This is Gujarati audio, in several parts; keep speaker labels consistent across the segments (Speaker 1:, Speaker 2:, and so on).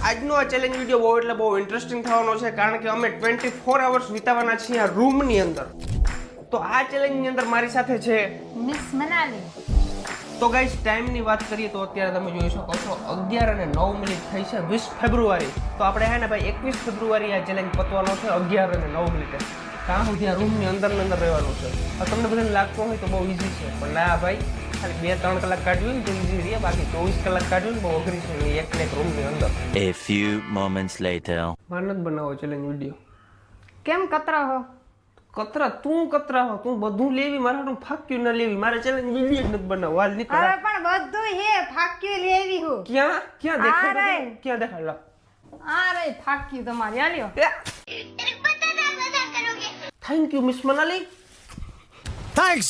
Speaker 1: આજનો આ ચેલેન્જ વિડીયો બહુ એટલે બહુ ઇન્ટરેસ્ટિંગ થવાનો છે, કારણ કે અમે 24 અવર્સ વિતાવવાના છીએ આ રૂમની અંદર. તો આ ચેલેન્જની અંદર મારી સાથે છે
Speaker 2: મિસ મનાલી.
Speaker 1: તો ગાઈસ, ટાઈમની વાત કરીએ તો અત્યારે તમે જોઈ શકો છો 11:09 થઈ છે, 20 ફેબ્રુઆરી. તો આપણે હે ને ભાઈ 21 ફેબ્રુઆરી આ ચેલેન્જ પતવાનો છે 11:09. ત્યાં સુધી આ રૂમની અંદર રહેવાનું છે. તમને બધાને લાગતું હોય તો બહુ ઈઝી છે, પણ ના ભાઈ, ખાલી 2-3 કલાક કાઢવી ને તો ઈઝી રહે, બાકી 24 કલાક કાઢવી ને બહુ અઘરી છે એક ને એક રૂમની અંદર.
Speaker 3: A few moments later.
Speaker 1: મારે નથી બનાવો ચેલેન્જ વિડીયો.
Speaker 2: કેમ કતરા હો?
Speaker 1: કતરા તું બધું લેવી, મારે હાટું ફાક્યું ન લેવી, મારે ચેલેન્જ વિડીયો જ નથી બનાવવો. હાલ નીકળ.
Speaker 2: અરે પણ બધું હે ફાક્યું લેવી હું.
Speaker 1: ક્યાં દેખાય? ક્યાં દેખાય? લા
Speaker 2: આ રે ફાક્યું તમારી આલ્યો.
Speaker 1: Thank you miss Manali.
Speaker 4: Thanks.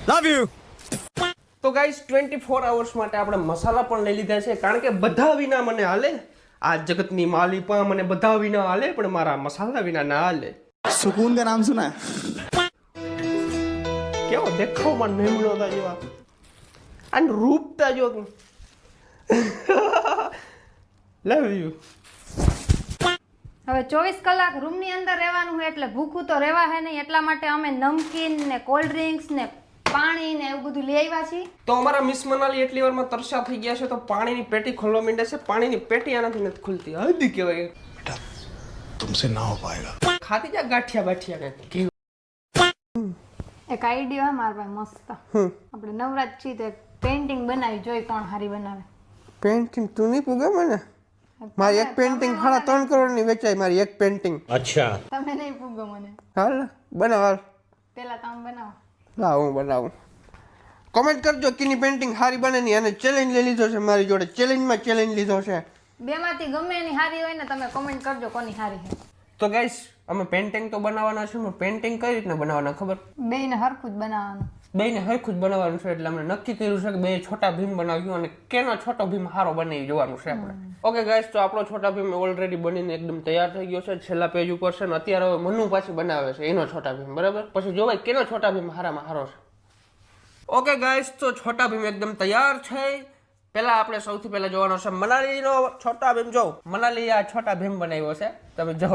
Speaker 4: Love you.
Speaker 1: તો ગાઈસ, 24 અવર્સ માટે આપણે મસાલા પણ લઈ લીધા છે, કારણ કે બધા વિના મને હાલે. આ જગતની માલી પણ મને બધા વિના હાલે, પણ મારા મસાલા વિના ના હાલે.
Speaker 4: सुकून का नाम सुना है?
Speaker 1: કેવો દેખાવમાં મેમણો હતા જેવા, અને રૂપતા જો તું. Love you.
Speaker 2: હવે 24 કલાક રૂમની અંદર રહેવાનું હોય એટલે ભૂખું તો રહેવા હે નહીં, એટલા માટે અમે નમકીન ને કોલ્ડ ડ્રિંક્સ ને પાણી ને એવું બધું લઈ આવ્યા છીએ.
Speaker 1: તો અમારા મિસ મનાલી એટલી વારમાં તરસા થઈ ગયા છે, તો પાણીની પેટી ખોલવા માંડે છે. પાણીની પેટી આનાથી નથી ખુલતી. હદ કહેવાય.
Speaker 4: बेटा तुमसे ना हो पाएगा.
Speaker 1: ખાતી જા ગાંઠિયા બાઠિયા કઈ.
Speaker 2: એક આઈડિયા હે મારા પાસે મસ્ત. આપણે નવરાત છીએ તો પેઇન્ટિંગ બનાવી જોઈ કોણ હારી બનાવે.
Speaker 1: પેઇન્ટિંગ તું નહીં પૂગે મને? મારી એક પેઇન્ટિંગ 3.5 કરોડની વેચાય, મારી એક પેઇન્ટિંગ.
Speaker 3: अच्छा.
Speaker 2: તમે નહીં પૂગો મને.
Speaker 1: હાલ બનાવ, હાલ
Speaker 2: પેલા તમે બનાવો.
Speaker 1: લાવ હું બનાવું. કોમેન્ટ કરજો કીની પેઇન્ટિંગ સારી બને ની, અને ચેલેન્જ લઈ લીધો છે મારી જોડે. ચેલેન્જ લીધો છે.
Speaker 2: બેમાંથી ગમે એની હારી હોય ને તમે કોમેન્ટ કરજો કોની હારી છે.
Speaker 1: તો ગાઈસ, અમે પેઇન્ટિંગ તો બનાવવાના છે, પણ પેઇન્ટિંગ કઈ રીતના બનાવવાના ખબર?
Speaker 2: બેયને હરખું જ બનાવવાનું.
Speaker 1: બેયને હરખું જ બનાવવાનું છે, એટલે અમે નક્કી કર્યું છે કે બે છોટા ભીમ બનાવ્યું, અને કેનો છોટો ભીમ સારો બની જોવાનું છે આપણે. ઓકે ગાઈસ, તો આપણો છોટા ભીમ ઓલરેડી બનીને એકદમ તૈયાર થઈ ગયો છે, છેલ્લા પેજ ઉપર છે, ને અત્યારે હવે મનુ પાછી બનાવે છે એનો છોટા ભીમ, બરાબર? પછી જોવાય કેનો છોટા ભીમ હારામાં હારો છે. ઓકે ગાઈસ, તો છોટા ભીમ એકદમ તૈયાર છે. પહેલા આપણે સૌથી પહેલા જોવાનો છે મનાલીનો છોટા ભીમ. જો મનાલી આ છોટા ભીમ બનાવ્યો છે, તમે જો.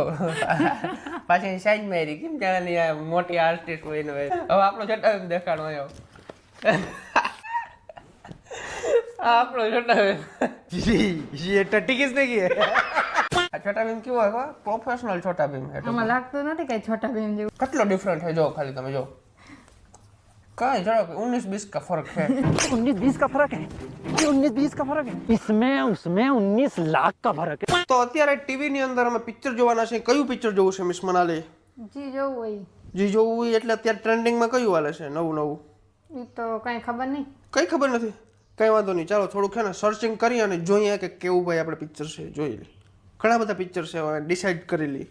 Speaker 1: પાછી સાઈઝ મારી કેમ જાણે આ મોટી આર્ટિસ્ટ હોય ને. હવે આપણો છોટા ભીમ દેખાડો આવ્યો. આપણો છોટા ભીમ.
Speaker 4: ये टट्टी किसने की है?
Speaker 1: આ છોટા ભીમ કેવો હોય? પ્રોફેશનલ છોટા ભીમ છે.
Speaker 2: આમાં લાગતું નથી કઈ છોટા ભીમ જેવું.
Speaker 1: કેટલો ડિફરન્ટ છે જો, ખાલી તમે જો. कहाँ जरा 19-20 का फर्क है.
Speaker 5: 19-20 का फर्क है, ये 19-20 का फर्क है, इसमें उसमें 19 लाख का फर्क है.
Speaker 1: તો અત્યારે ટીવી ની અંદર અમે પિક્ચર જોવાના છે. કયું પિક્ચર જોવું છે મિસ મનાલી?
Speaker 2: જી જોવું હોય
Speaker 1: જી જોવું હોય એટલે અત્યારે ટ્રેન્ડિંગમાં કયું હાલે છે નવું?
Speaker 2: એ તો કઈ ખબર નહીં.
Speaker 1: કઈ ખબર નથી. કઈ વાંધો નહીં, ચાલો થોડુંક છે ને સર્ચિંગ કરી અને જોઈએ કે કેવું ભાઈ આપણે પિક્ચર છે. જોઈ લે, ઘણા બધા પિક્ચર છે, હવે ડિસાઈડ કરી લઈએ.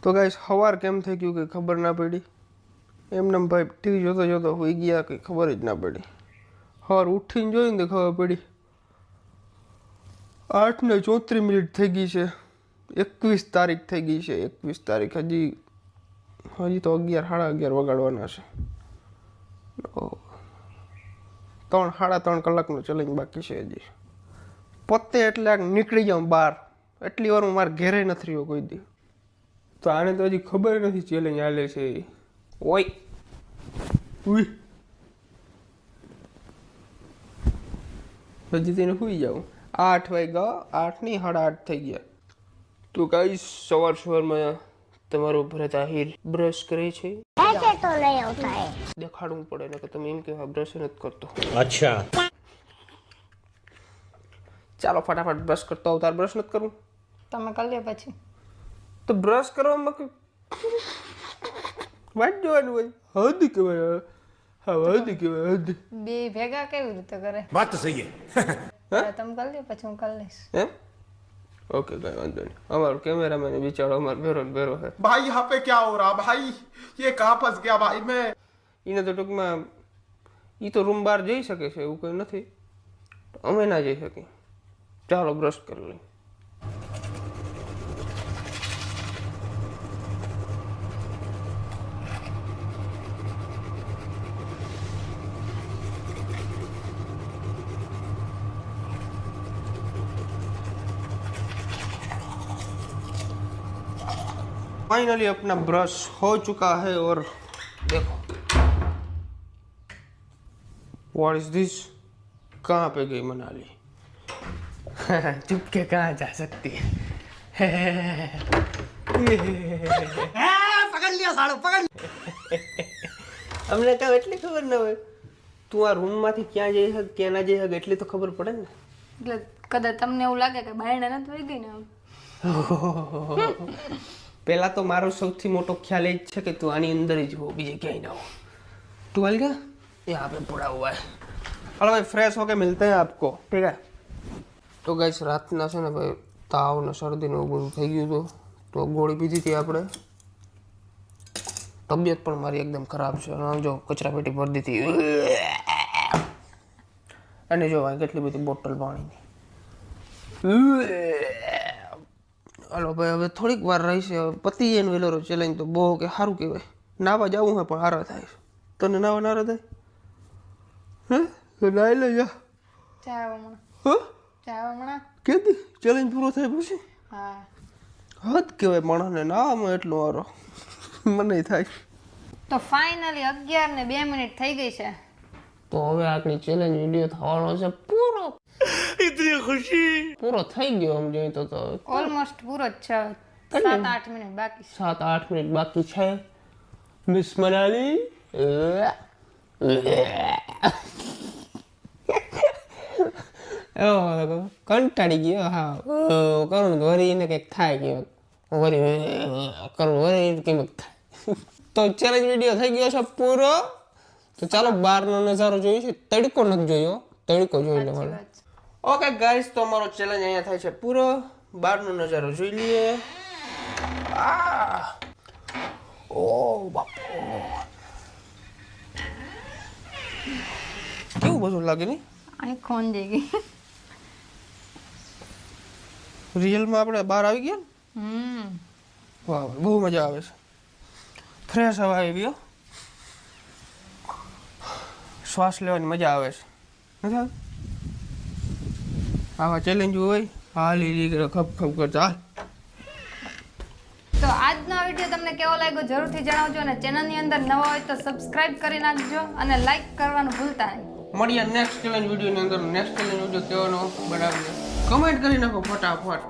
Speaker 1: તો ગાઈસ, સવાર કેમ થઈ ગયું કંઈ ખબર ના પડી. એમને ભાઈ ટીવી જોતો જોતો હોઈ ગયા, કંઈ ખબર જ ના પડી. સવાર ઉઠીને જોઈને તો ખબર પડી 8:34 થઈ ગઈ છે. 21 તારીખ થઈ ગઈ છે. 21 તારીખ. હજી તો 11-11:30 વગાડવાના છે. 3-3.5 કલાકનો ચેલેન્જ બાકી છે હજી. પોતે એટલે નીકળી જાઉં બહાર. એટલી વાર હું મારા ઘેરે નથી રહ્યો કોઈ દી. તો આને તો હજી ખબર નથી ચેલેન્જ હાલે છે. ઓય ઉઈ, હજી તેને સુઈ જાઉં. 8 વાગ્યા, 8 નહીં 8:30 થઈ ગયા. તો ગાઈસ, સવારમાં તમારો ભરત આહિર બ્રશ કરે છે.
Speaker 6: ऐसे तो नहीं होता है.
Speaker 1: દેખાડવું પડે ને કે તમે એમ કે બ્રશ નથી કરતો.
Speaker 3: अच्छा.
Speaker 1: ચાલો ફટાફટ બ્રશ કરતો આવું. તાર બ્રશ નથી કરવું
Speaker 2: તમે કરી લે પછી.
Speaker 1: તો બ્રશ કરવામાં વાટ જોવાનું હોય. હદ કહેવાય. હા હદ કેવાય હદ.
Speaker 2: બે ભેગા કેવી રીતે કરે?
Speaker 4: बात तो सही है.
Speaker 2: તમે કરી લ્યો પછી હું કરી લઈશ.
Speaker 1: એમ ઓકે કઈ વાંધો નહીં. અમારો કેમેરામેન બિચારો અમારો ભેરો ને ભેરો છે.
Speaker 7: भाई यहाँ पे क्या हो रहा भाई, ये कहाँ फंस गया भाई मैं.
Speaker 1: એને તો ટૂંકમાં એ તો રૂમ બહાર જઈ શકે છે એવું કંઈ નથી, અમે ના જઈ શકીએ. ચાલો બ્રશ કરી લઈએ. फाइनली अपना ब्रश हो चुका है और देखो व्हाट इज दिस. कहाँ पे गई मनाली. चुपके कहाँ जा सकती है.
Speaker 4: पकड़ लिया सालो पकड़.
Speaker 1: અમને તો એટલી ખબર ન હોય તું આ રૂમમાંથી ક્યાં જઈ શક ક્યાં ના જઈ શક એટલી તો ખબર પડે ને.
Speaker 2: એટલે કદાચ તમને એવું લાગે કે બાયણે નથી વહી ગઈ ને આમ.
Speaker 1: પહેલા તો મારો સૌથી મોટો ખ્યાલ એ જ છે કે તું આની અંદર જ હો, બીજે ક્યાંય ના હો. तू हल गया यहाँ पे पड़ा हुआ है. चलो भाई फ्रेश होके मिलते हैं आपको, ठीक है. તો ગાઈસ રાતના છે ને ભાઈ તાવ ને શરદી ને એવું બધું થઈ ગયું હતું તો ગોળી પીધી હતી આપણે. તબિયત પણ મારી એકદમ ખરાબ છે અને જો કચરા પેટી ભરી દીધી અને જો ભાઈ કેટલી બધી બોટલ પાણીની. હાલો ભાઈ હવે થોડીક વાર રહી છે, હવે પતી જાય ને વેલોરો ચેલેન્જ તો બહુ કે સારું કહેવાય. નાવા જવું હોય પણ હારા થાય. તને નાવા નારા થાય હે નાઈ લે જા.
Speaker 2: જાવ હમણાં.
Speaker 1: હા
Speaker 2: જાવ હમણાં.
Speaker 1: કેદી ચેલેન્જ પૂરો થાય પછી
Speaker 2: હા.
Speaker 1: હદ કહેવાય માણસને નાવામાં એટલો હારો મને થાય.
Speaker 2: તો ફાઇનલી 11:02 થઈ ગઈ છે.
Speaker 1: તો હવે આપણી ચેલેન્જ વિડીયો થવાનો છે પૂરો. ઇતની ખુશી પૂરો થઈ ગયો આમ જોઈએ તો
Speaker 2: ઓલમોસ્ટ પૂરો જ છે. 7-8 મિનિટ બાકી છે.
Speaker 1: 7-8 મિનિટ બાકી છે. મિસ મનાલી કંટાળી ગયો. હા કરું વરી એને કંઈક થાય કે વરી કરું વરી કંઈક થાય. તો ચેલેન્જ વિડીયો થઈ ગયો છે પૂરો. તો ચાલો બહારનો નજારો જોઈએ છે. તડકો નથી જોયો, તડકો જોઈ લેવાનો. ઓકે ગાઈસ તો અમારો ચેલેન્જ અહીંયા થાય છે પૂરો. બહારનો નજારો જોઈ લઈએ. ઓ બાપો કેવું બધું લાગે ને.
Speaker 2: અહીં ખોન જઈ ગઈ.
Speaker 1: રિયલમાં આપણે બહાર આવી ગયા ને. વાહ બહુ મજા આવે છે. ફ્રેશ હવા આવી ગયો, શ્વાસ લેવાની મજા આવે છે. નથી આવે આવા ચેલેન્જ હોય હાલી લીધે ખપ ખપ કરતા હાલ.
Speaker 2: તો આજનો વિડીયો તમને કેવો લાગ્યો જરૂરથી જણાવજો અને ચેનલની અંદર નવા હોય તો સબસ્ક્રાઇબ કરી નાખજો અને લાઈક કરવાનું ભૂલતા નહીં.
Speaker 1: મળીએ નેક્સ્ટ ચેલેન્જ વિડીયોની અંદર. નેક્સ્ટ ચેલેન્જ વિડીયો કેવાનો બનાવીએ કમેન્ટ કરી નાખો ફટાફટ.